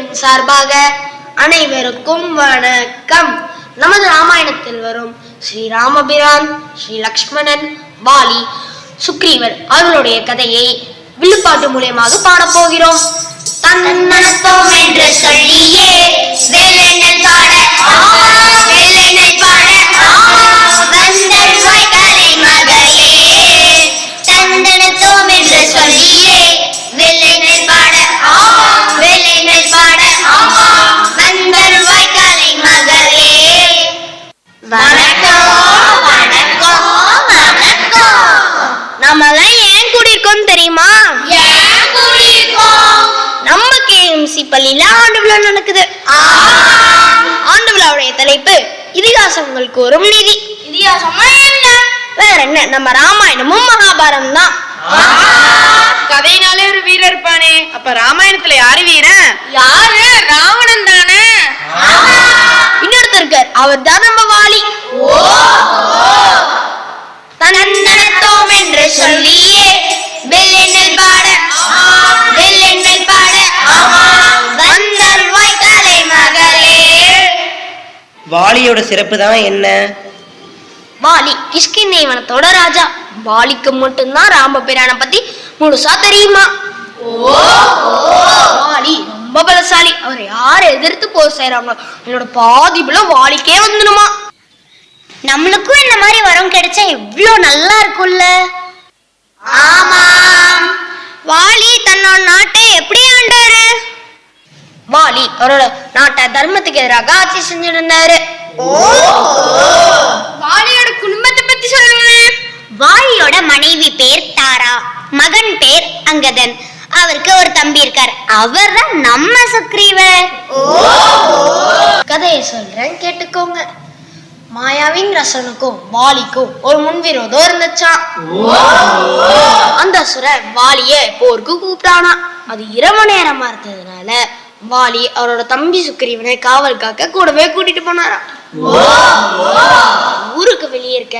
சேனலின் சார்பாக அனைவருக்கும் வணக்கம். நமது ராமாயணத்தில் வரும் ஸ்ரீ ராமபிரான், ஸ்ரீ லக்ஷ்மணன், வாலி, சுக்ரீவர் அவர்களுடைய கதையை வில்லுப்பாட்டு மூலமாக பாடப்போகிறோம். தன்னனத்தோம் என்று சொல்லியே வெள்ளெண்ணெய் பாட வெள்ளெண்ணெய் பாட வந்தன் வாய்க்காலை மகளே. தன்னனத்தோம் என்று சொல்லியே வெள்ளெண்ணெய் பாட வெள்ளெண்ணெய் பாட வந்தன் வாய்க்காலை மகளே. வணக்கம் வணக்கம் வணக்கம். நம்மலாம் ஏன் கூடியிருக்கோம் தெரியுமா? நம்ம கேஎம்சி பள்ளியில ஆண்டு விழா நடக்குது. ஆண்டு விழாவுடைய தலைப்பு இதிகாசங்கள் கூறும் நிதி. இதிகாசமா என்ன? வேற என்ன, நம்ம ராமாயணமும் மகாபாரதம் தான். கதையினாலே ஒரு வீரர் இருப்பானே, அப்ப ராமாயணத்துல யாரு வீரன்? யாரு? ராவணன் தானே. இன்னொருத்தர் இருக்கார், அவர் தான் நம்ம வாலி. தன்னனத்தோம் என்று சொல்லியே வெள்ளெண்ணெய் பாட வெள்ளெண்ணெய் பாட வந்தன் வாய்க்காலை மகளே. வாலியோட சிறப்பு தான் என்ன? வாலி கிஷ்கிந்தை வனத்தோட ராஜா. வாலிக்கு மட்டும்தான் ராமபிரானை பத்தி முழுசா தெரியுமா? வாலி ரொம்ப பலசாலி. அவர் யாரை எதிர்த்து போர் செய்யறாங்களோ என்னோட பாதி பலம் வாலிக்கே வந்துடுமா. நம்மளுக்கும் இந்த மாதிரி வரம் கிடைச்சா எவ்வளவு நல்லா இருக்கும்ல. ஆமாம். வாலி தன்னோட நாட்டை எப்படி ஆண்டாரு? வாலி அவரோட நாட்டை தர்மத்துக்கு எதிராக ஆட்சி செஞ்சுட்டு இருந்தாரு. வாலியோட குடும்பத்தை பத்தி சொல்லுங்க. வாலியோட மனைவி பேர் தாரா, மகன் பேர் அங்கதன். அவருக்கு ஒரு தம்பி இருக்கார், அவர் தான் நம்ம சுக்ரீவர். கதையை சொல்றேன் கேட்டுக்கோங்க. மாயாவின் ரசனுக்கும் வாலிக்கும் ஒரு முன்விரோதம் இருந்துச்சான். அந்த அசுரன் வாலிய போருக்கு கூப்பிட்டானா. அது இரவு நேரமா இருந்ததுனால வாலி அவரோட தம்பி சுக்ரீவனை காவல் காக்க கூடவே கூட்டிட்டு போனாராம். ஊருக்கு வெளியே இருக்க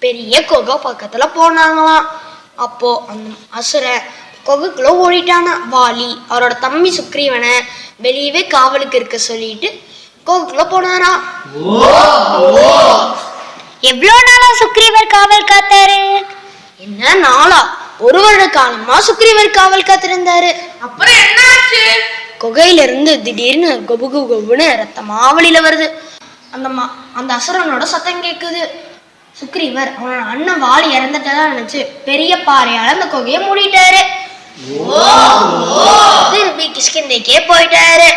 பெரிய கொகை பக்கத்துல போனாங்களாம். அப்போ அந்த அசுரன் கொகைக்குள்ள ஓடிட்டானா. வாலி அவரோட தம்பி சுக்ரீவனை வெளியவே காவலுக்கு இருக்க சொல்லிட்டு கோகுக்குள்ள போனாரா. எவ்வளவு நாளா சுக்ரீவர் காவல் காத்தாரு? என்ன நாளா? ஒரு வருட காலமா சுக்ரீவர் காவல் காத்திருந்தாரு. அப்புறம் என்ன ஆச்சு? குகையில இருந்து திடீர்னு கொபுகு கொபுன்னு ரத்தமா வெளியில வருது. அந்த அசுரனோட சத்தம் கேக்குது. சுக்ரீவர் அவனோட அண்ணன் வாலி இறந்துட்டதா நினைச்சு பெரிய பாறையால அந்த குகையை மூடிட்டாரு. திருப்பி கிஷ்கிந்தைக்கே போயிட்டாரு.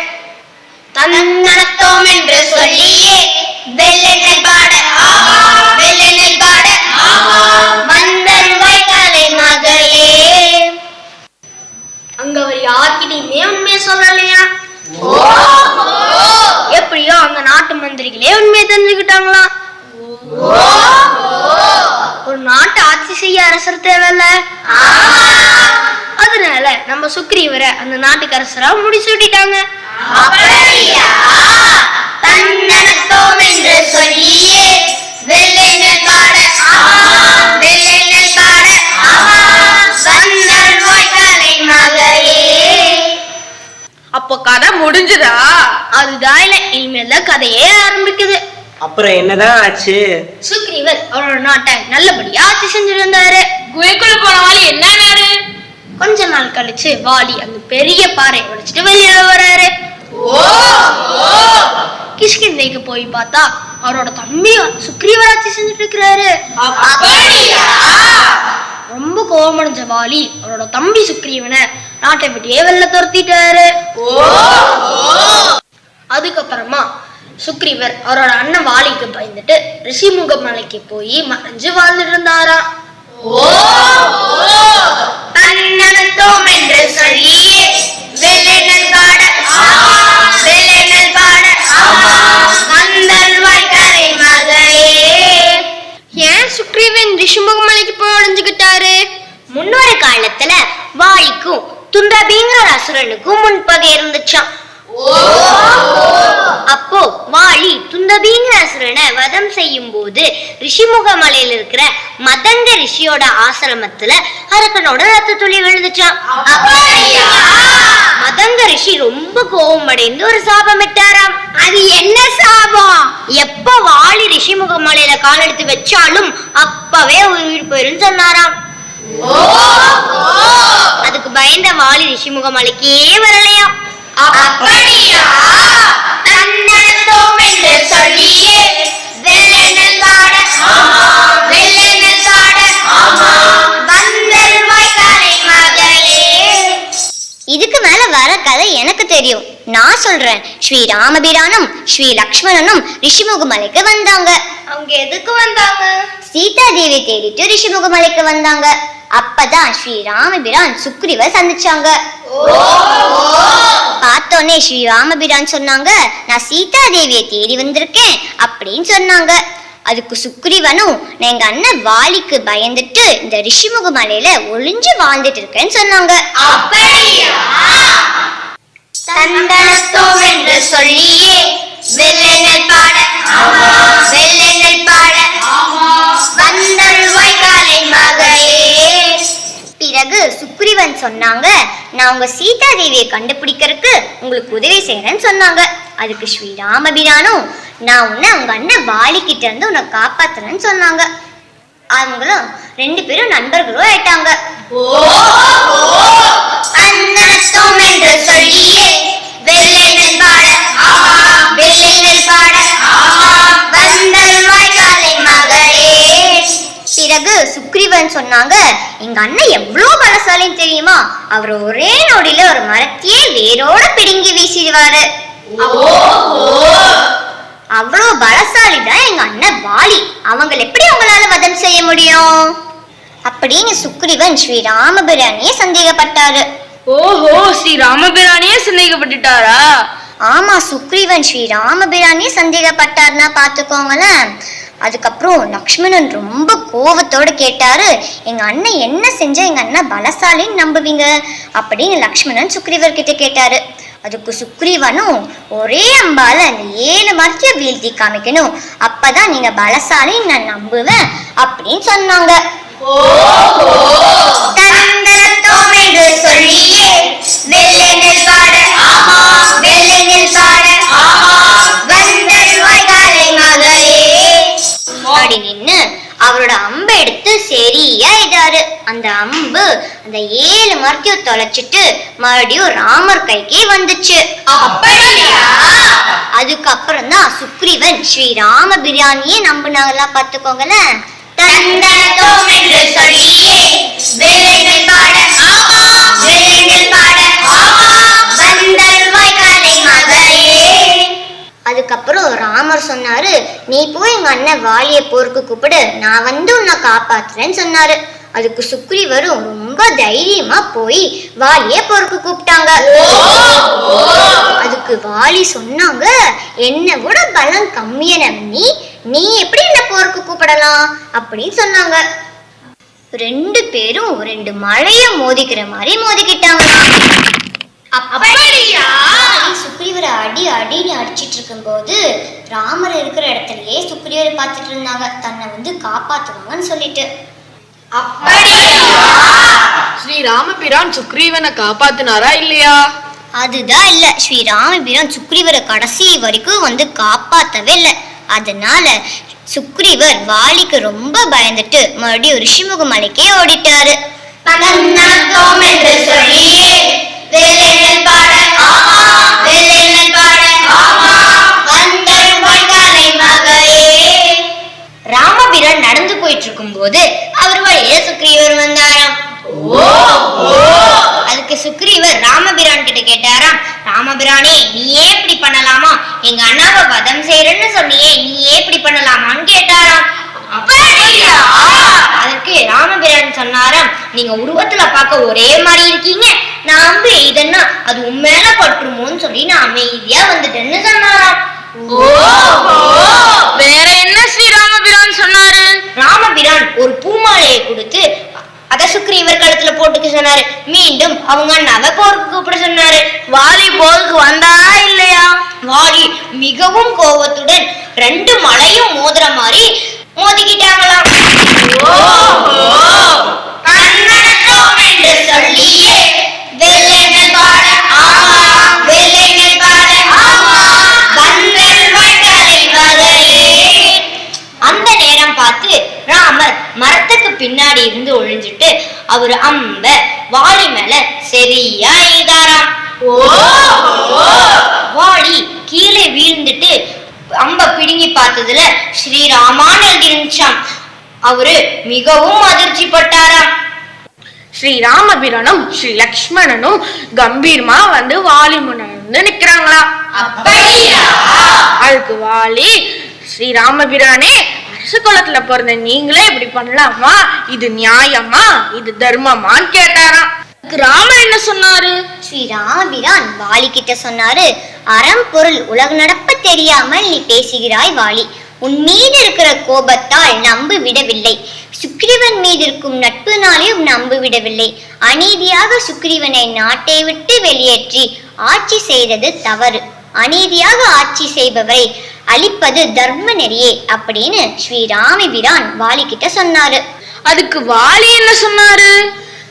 தன்னனத்தோம் என்று சொல்லியே வெள்ளெண்ணெய் பாட வெள்ளெண்ணெய் பாட வந்தன் வாய்க்காலை மகளே. அங்க அவர் யார்கிட்டயுமே உண்மையை சொல்லலையா? எப்படியோ அந்த நாட்டு மந்திரிகளே உண்மையை தெரிஞ்சுக்கிட்டாங்களா. ஒரு நாட்டை ஆட்சி செய்ய அரசர் தேவையில்ல. அதனால நம்ம சுக்ரீவரை அந்த நாட்டுக்கு அரசரா முடிசூட்டிட்டாங்க. தன்னனத்தோம் என்று சொல்லியே வெள்ளெண்ணெய் பாட வெள்ளெண்ணெய் பாட வந்தன் வாய்க்காலை மகளே. அப்போ கதை முடிஞ்சுதா? அதுதான் இல்ல, இனிமேல் கதையே ஆரம்பிக்குது. அப்புறம் என்னதான் ஆச்சு? சுக்ரீவர் அவரோட நாட்டை நல்லபடியா ஆட்சி செஞ்சிருந்தாரு. குகைக்குள்ள போன வாலி என்ன ஆனாரு? கொஞ்ச நாள் கழிச்சு வாலி அந்த பெரிய பாறை உடைச்சிட்டு வெளியில வராரு. கிஷ்கிந்தைக்கு போய் பார்த்தா அவரோட தம்பி சுக்ரீவர் ஆட்சி செஞ்சுட்டு இருக்கிறாரு. ரொம்ப கோபமடைஞ்ச வாலி அவரோட தம்பி சுக்ரீவனை நாட்டை விட்டே வெளில துரத்திட்டாரு. அதுக்கப்புறமா சுக்ரீவர் அவரோட அண்ணன் வாலிக்கு பயந்துட்டு ரிஷிமுக மலைக்கு போய் மறைஞ்சு வாழ்ந்துட்டு இருந்தாரா. தன்னனத்தோம் என்று சொல்லியே வெள்ளெண்ணெய் பாட வெள்ளெண்ணெய் பாட வந்தன் வாய்க்காலை மகளே. ஏன் சுக்ரீவன் ரிஷிமுக மலைக்கு போய் ஒளிஞ்சுக்கிட்டாரு? முன்னொரு காலத்துல வாலிக்கும் துண்டபிங்கிற அசுரனுக்கும் முன்பகை இருந்துச்சான். அப்ப அப்போ வாலி துந்தபிங்கிற அசுரனை வதம் செய்யும் போது ரிஷிமுக மலையில இருக்கிற மதங்க ரிஷியோட ஆசிரமத்துல அரக்கனோட ரத்த துளி விழுந்துச்சான். மதங்க ரிஷி ரொம்ப கோபமடைந்து ஒரு சாபம் விட்டாராம். அது என்ன சாபம்? எப்ப வாலி ரிஷிமுக மலையில கால் எடுத்து வச்சாலும் அப்பவே உயிர் போயிரும் சொன்னாராம். அதுக்கு பயந்த வாலி ரிஷிமுக மலைக்கே வரலையாம். அப்படியா? தன்னடத்தோம் என்று சொல்லியே வெள்ளெண்ணல் பாட வெள்ளெண்ணல் பாட வந்தல் வாய்க்காலை மகளே. இதுக்கு மேல வர கதை எனக்கு தெரியும், நான் சொல்றேன். ஸ்ரீ ராமபிரானும் ஸ்ரீ லக்ஷ்மணனும் ரிஷிமுக மலைக்கு வந்தாங்க. அவங்க எதுக்கு வந்தாங்க? சீதா தேவி தேடிட்டு ரிஷிமுக மலைக்கு வந்தாங்க. அப்பதான் ஸ்ரீ ராமபிரான் சுக்ரீவ சந்திச்சாங்க. பார்த்தோன்னே ஸ்ரீ ராமபிரான் சொன்னாங்க, நான் சீதா தேவியை தேடி வந்திருக்கேன் அப்படின்னு சொன்னாங்க. அதுக்கு சுக்ரீவனும், நான் எங்க அண்ணன் வாலிக்கு பயந்துட்டு இந்த ரிஷிமுக மலையில ஒளிஞ்சு வாழ்ந்துட்டு இருக்கேன்னு சொன்னாங்க. தந்தனத்தோம் என்று சொல்லியே வெள்ளெண்ணல் பாட வெள்ளெண்ணல் பாட வந்தல் வாய்க்காலை மகளே. பிறகு சுக்ரீவன் சொன்னாங்க, நான் உங்க சீதா தேவியை கண்டுபிடிக்கிறதுக்கு உங்களுக்கு உதவி செய்யறேன்னு சொன்னாங்க. அதுக்கு ஸ்ரீ ராமபிரானும், நான் உன்னை உங்க அண்ணன் வாலி கிட்ட இருந்து உன்னை காப்பாத்துறேன்னு சொன்னாங்க. அவங்களும் ரெண்டு பேரும் நண்பர்களும் ஆயிட்டாங்க. அந்தனத்தோம் என்று சொல்லியே வெள்ளெண்ணல் பாட வெள்ளெண்ணல் பாட வந்தல் வாய்க்காலை மகளே. பிறகு சுக்ரீவன் சொன்னாங்க, எங்க அண்ணன் எவ்வளவு பலசாலின்னு தெரியுமா? அவர் ஒரே நொடியில ஒரு மரத்தையே வேரோட பிடுங்கி வீசிடுவாரு. அவ்வளவு பலசாலி தான் எங்க அண்ணன் வாலி. அவங்களை எப்படி அவங்களால வதம் செய்ய முடியும் அப்படின்னு சுக்ரீவன் ஸ்ரீ ராமபிரானியே சந்தேகப்பட்டாரு. ஓஹோ, ஸ்ரீ ராமபிரானியே சந்தேகப்பட்டுட்டாரா? ஆமா, சுக்ரீவன் ஸ்ரீ ராமபிரானியே சந்தேகப்பட்டாருன்னா பாத்துக்கோங்களேன். அதுக்கப்புறம் லக்ஷ்மணன் ரொம்ப கோவத்தோடு கேட்டாரு, எங்க அண்ணன் என்ன செஞ்சா எங்க அண்ணன் பலசாலின்னு நம்புவீங்க அப்படின்னு லக்ஷ்மணன் சுக்ரீவர் கிட்ட கேட்டாரு. அதுக்கு சுக்ரீவனும், ஒரே அம்பால அந்த 7 மரத்தைய வீழ்த்தி காமிக்கணும், அப்பதான் நீங்க பலசாலின்னு நான் நம்புவேன் அப்படின்னு சொன்னாங்க. தந்தனத்தோம் என்று சொல்லியே வெள்ளெண்ணல் பாட வெள்ளெண்ணல் பாட வந்தல் வாய்க்காலை மகளே அப்படி நின்னு அவரோட அம்பை எடுத்து சரியா இதாரு. அந்த அம்பு அந்த 7 மரத்தையும் தொலைச்சிட்டு மறுபடியும் ராமர் கைக்கே வந்துச்சு. அதுக்கப்புறம் தான் சுக்ரீவன் ஸ்ரீ ராமபிரானியே நம்பினாங்களா பாத்துக்கோங்களேன். தந்தனத்தோம் என்று சொல்லியே வெள்ளெண்ணல் பாட வெள்ளெண்ணல் பாட வந்தல் வாய்க்காலை மகளே. அதுக்கப்புறம் ராமர் சொன்னாரு, நீ போய் எங்க அண்ணன் வாலிய போருக்கு கூப்பிடு, நான் வந்து உன்னை காப்பாத்துறேன்னு சொன்னாரு. அதுக்கு சுக்ரீவரும் ரொம்ப தைரியமா போய் வாலிய போருக்கு கூப்பிட்டாங்க. அதுக்கு வாலி சொன்னாங்க, என்ன விட பலம் கம்மியான நீ எப்படி என்ன போருக்கு கூப்பிடலாம் அப்படின்னு சொன்னாங்க. 2 பேரும் 2 மழைய மோதிக்கிற மாதிரி மோதிக்கிட்டாங்க. சுக்ரீவரை அடி அடின்னு அடிச்சிட்டு இருக்கும் போது ராமர் இருக்கிற இடத்துலயே சுக்ரீவரை பார்த்துட்டு இருந்தாங்க, தன்னை வந்து காப்பாத்துவாங்கன்னு சொல்லிட்டு. ஸ்ரீ ராமபிரான் சுக்ரீவனை காப்பாத்தினாரா இல்லையா? அதுதான் இல்ல, ஸ்ரீ ராமபிரான் சுக்ரீவரை கடைசி வரைக்கும் வந்து காப்பாத்தவே இல்லை. அதனால சுக்ரீவர் வாலிக்கு ரொம்ப பயந்துட்டு மறுபடியும் ரிஷிமுக மலைக்கே ஓடிட்டாரு. தந்தனத்தோம் என்று சொல்லியே வெள்ளெண்ணல் பாட வெள்ளெண்ணல் பாட வந்தல் வாய்க்காலை மகளே. ராமபிரான் நடந்து போயிட்டு இருக்கும் போது அவர் வழியே சுக்ரீவர் வந்தாராம். அதுக்கு சுக்ரீவர் ராமபிரான் கிட்ட கேட்டாராம், ராமபிரானே நீயே இப்படி பண்ணலாமா? எங்க அண்ணாவை வதம் செய்யறன்னு சொன்னியே, நீயே இப்படி பண்ணலாமான்னு கேட்டாராம். அதற்கு ராமபிரான் சொன்னாராம், நீங்க உருவத்துல பார்க்க ஒரே மாதிரி இருக்கீங்க, நான் அம்பு எய்தன்னா அது உண்மையில பட்டுருமோன்னு சொல்லி நான் அமைதியா வந்துட்டேன்னு சொன்னாராம். வேற என்ன ஸ்ரீ ராமபிரான் சொன்னாரு? ராமபிரான் ஒரு பூமாலையை கொடுத்து அத சுக்ரீவர் கழுத்துல போட்டுக்க சொன்னாரு. மீண்டும் அவங்க அண்ணாவை போருக்கு கூப்பிட சொன்னாரு. வாலி போருக்கு வந்தாரா இல்லையா? வாலி மிகவும் கோபத்துடன் ரெண்டு மலையும் மோதுற மாதிரி மோதிக்கிட்டாங்களாம். கண்ணனத்தோம் என்று சொல்லியே வெள்ளைகள் பாட ஆமா, வெள்ளைகள் பாட ஆமா, வந்தல் வட்டலை மகளே. அந்த நேரம் பார்த்து ராமர் மரத்துக்கு பின்னாடி இருந்து ஒழிஞ்சிட்டு அவரு அம்ப வாலி மேல சரியா எய்தாராம். வாலி கீழே வீழ்ந்துட்டு அம்ப பிடுங்கி பார்த்ததுல ஸ்ரீராமான்னு எழுதிருந்துச்சாம். அவரு மிகவும் அதிர்ச்சி பட்டாராம். ஸ்ரீ ராமபிரானும் ஸ்ரீ லக்ஷ்மணனும் கம்பீரமா வந்து வாலி முன்னாடி நிக்கிறாங்களா. அதுக்கு வாலி, ஸ்ரீ ராமபிரானே, அரச குலத்துல பிறந்த நீங்களே இப்படி பண்ணலாமா? இது நியாயமா? இது தர்மமான்னு கேட்டாராம். ராமர் என்ன சொன்னாரு? ஸ்ரீ ராமபிரான் வாலி கிட்ட சொன்னாரு, அறம் பொருள் உலக நடப்ப தெரியாமல் நீ பேசுகிறாய் வாலி. உன் மீது இருக்கிற கோபத்தால் நம்பு விடவில்லை, சுக்ரீவன் மீது இருக்கும் நட்புனாலையும் நம்பு விடவில்லை. அநீதியாக சுக்ரீவனை நாட்டை விட்டு வெளியேற்றி ஆட்சி செய்தது தவறு. அநீதியாக ஆட்சி செய்பவரை அழிப்பது தர்ம நெறியே அப்படின்னு ஸ்ரீ ராமபிரான் வாலி கிட்ட சொன்னாரு. அதுக்கு வாலி என்ன சொன்னாரு?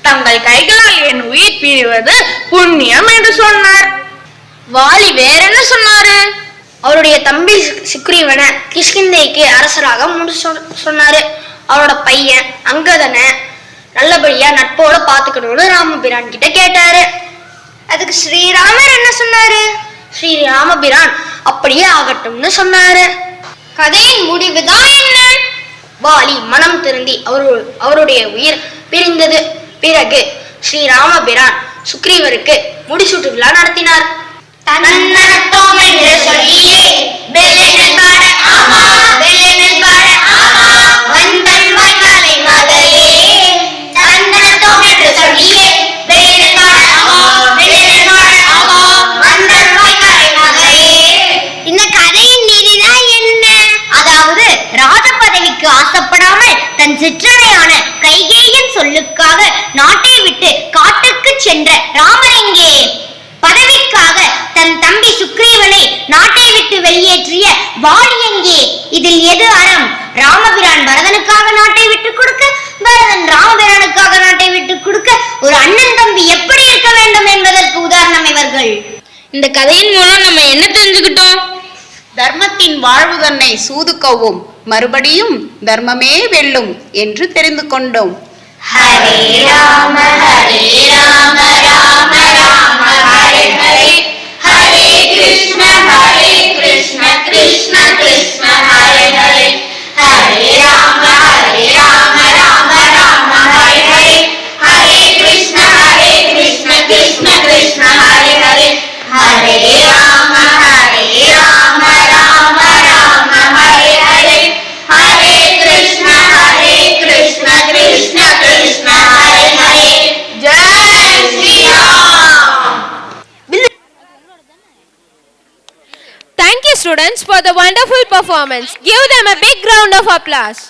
தங்கள் கைகளால் என் உயிர் பிரிவது புண்ணியம் என்று சொன்னார். வாலி வேற என்ன சொன்னாரு? அவருடைய தம்பி சுக்ரீவனை கிஷ்கிந்தைக்கு அரசராக சொன்னாரு. அவரோட பையன் அங்கதனை நல்லபடியா நட்போட பாத்துக்கணும்னு ராமபிரான் கிட்ட கேட்டாரு. அதுக்கு ஸ்ரீராமர் என்ன சொன்னாரு? ஸ்ரீ ராமபிரான் அப்படியே ஆகட்டும்னு சொன்னாரு. கதையின் முடிவுதான் என்ன? வாலி மனம் திருந்தி அவருடைய உயிர் பிரிந்தது. பிறகு ஸ்ரீ ராமபிரான் சுக்ரீவருக்கு முடிசூட்டு விழா நடத்தினார். தன்னனத்தோம் என்று சொல்லியே வெள்ளைகள் பாட ஆமா, வெள்ளைகள் பாட ஆமா, வந்தல் வட்டலை மகளே. தன்னனத்தோம் என்று சொல்லியே வெள்ளைகள் பாட ஆமா, வெள்ளைகள் பாட ஆமா, வந்தல் வட்டலை மகளே. இந்த கதையின் நீதிதான் என்ன? அதாவது ராஜ பதவிக்கு ஆசைப்படாமல் தன் சிற்றனையான கைகேயின் சொல்லுக்காக நாட்டை விட்டு காட்டுக்கு சென்ற ராமர் எங்கே? பதவிக்காக தன் தம்பி சுக்ரீவனை நாட்டை விட்டு வெளியேற்றிய வாலி எங்கே? இதில் எது அறம்? ராமபிரான் பரதனுக்காக நாட்டை விட்டு கொடுக்க, பரதன் ராமபிரானுக்காக நாட்டை விட்டு கொடுக்க ஒரு அண்ணன் தம்பி எப்படி இருக்க வேண்டும் என்பதற்கு உதாரணம் இவர்கள். இந்த கதையின் மூலம் நம்ம என்ன தெரிஞ்சுக்கிட்டோம்? தர்மத்தின் வாழ்வு தன்னை சூதுக்கவும் மறுபடியும் தர்மமே வெல்லும் என்று தெரிந்து கொண்டோம். Hare Rama Hare Rama Rama Rama Hare Hare, Hare Krishna Krishna Krishna Hare Hare, Hare Rama Rama Rama Hare Hare, Hare Krishna Krishna Krishna Hare Hare, Hare Rama Rama Rama Hare Hare, Hare Krishna Krishna Krishna Hare Hare. Jai Sriram. Thank you students for the wonderful performance. Give them a big round of applause.